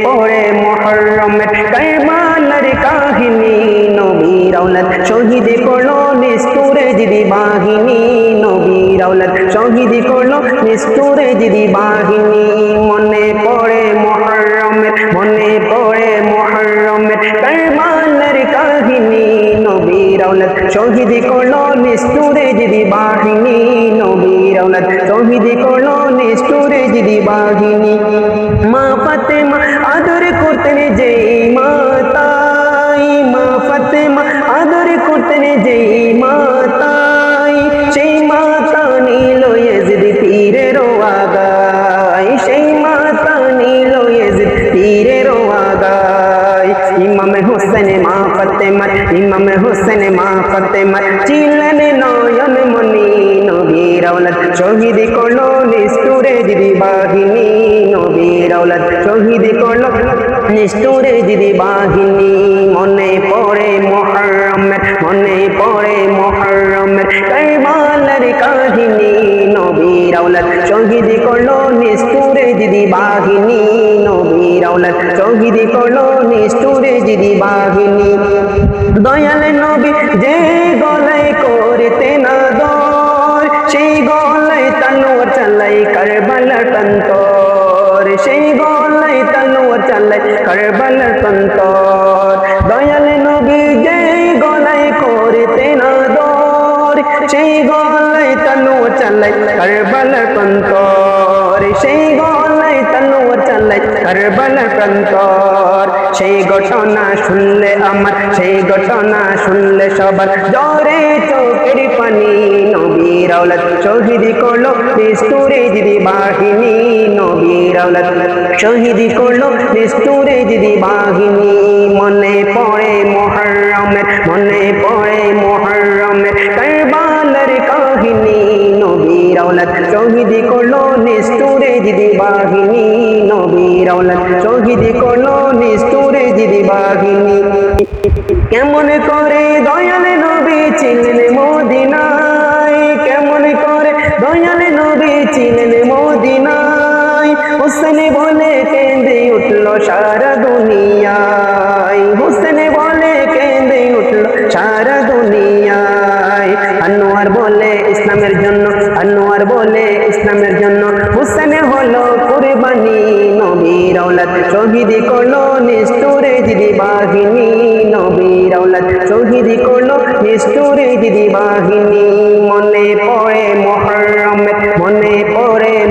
পড়ে মুহররমের কারবালার কাহিনী, নবীর আওলাদ শহীদ করলো নিষ্ঠুরে জিদি বাহিনী, নবীর আওলাদ শহীদ করলো নিষ্ঠুরে জিদি বাহিনী। মনে পড়ে মুহররমের কারবালার কাহিনী, নবীর আওলাদ শহীদ করলো নিষ্ঠুরে জিদি বাহিনী, নবীর আওলাদ শহীদ করলো নিষ্ঠুরে জিদি বাহিনী। মা ফাতেমা আদর করতেন যেই মাতাই, মা ফাতেমা আদর করতেন যেই মাতাই, সেই মাতা নিল ইয়াজিদ পীরের আগায়, সেই মাতা নিল ইয়াজিদ পীরের আগায়। ইমাম হোসেন মা ফাতেমা ছিলেন নয়ন মনি, নবীর আওলাদ শহীদ করলো নিষ্ঠুরে জিদি বাহিনী, নবীর আওলাদ শহীদ করলো নিষ্ঠুরে জিদি বাহিনী। মনে পড়ে মুহররমের কারবালার কাহিনী, নবীর আওলাদ শহীদ করলো নিষ্ঠুরে জিদি বাহিনী, নবীর আওলাদ শহীদ করলো নিষ্ঠুরে জিদি বাহিনী। দয়াল নবী যে গলায় করতেন আদর, সেই গলায় তলোয়ার চালাই কারবালার প্রান্তর, সেই গলায় তলোয়ার চালাই কারবালার প্রান্তর। দয়াল নবী যে গলায় করতেন আদর, সেই গলায় তলোয়ার চালাই কারবালার প্রান্তর, সেই গলায় তলোয়ার চালাই কারবালার প্রান্তর। সেই ঘটনা শুনলে আমার, সেই ঘটনা শুনলে সবার জ্বরে চোখের পানি, নবীর আওলাদ শহীদ করলো নিষ্ঠুরে জিদি বাহিনী, নবীর আওলাদ শহীদ করলো নিষ্ঠুরে জিদি বাহিনী। মনে পড়ে মুহররমের কারবালার কাহিনী, নবীর আওলাদ শহীদ করলো নিষ্ঠুরে জিদি বাহিনী, নবীর আওলাদ শহীদ করলো নিষ্ঠুরে জিদি বাহিনী। কেমন করে দয়াল নবী ছিলেন মদিনায়, কেমন করে দয়াল নবী ছিলেন মদিনায়, হোসেন বলে কেঁদে উঠলো সারা দুনিয়ায়, হোসেন বলে কেঁদে উঠলো সারা দুনিয়ায়। আনোয়ার বলে ইসলামের জন্য, আনোয়ার বলে ইসলামের জন্য হোসেন হলো কুরবানি, নবীর আওলাদ শহীদ করলো নিষ্ঠুরে জিদি বাহিনী, নবীর আওলাদ শহীদ করলো নিষ্ঠুরে জিদি বাহিনী। মনে পড়ে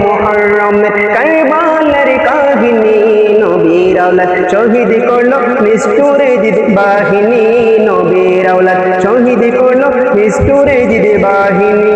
মুহররমের কারবালার কাহিনী, নবীর আওলাদ শহীদ করলো নিষ্ঠুরে জিদি বাহিনী, নবীর আওলাদ শহীদ করলো নিষ্ঠুরে জিদি বাহিনী।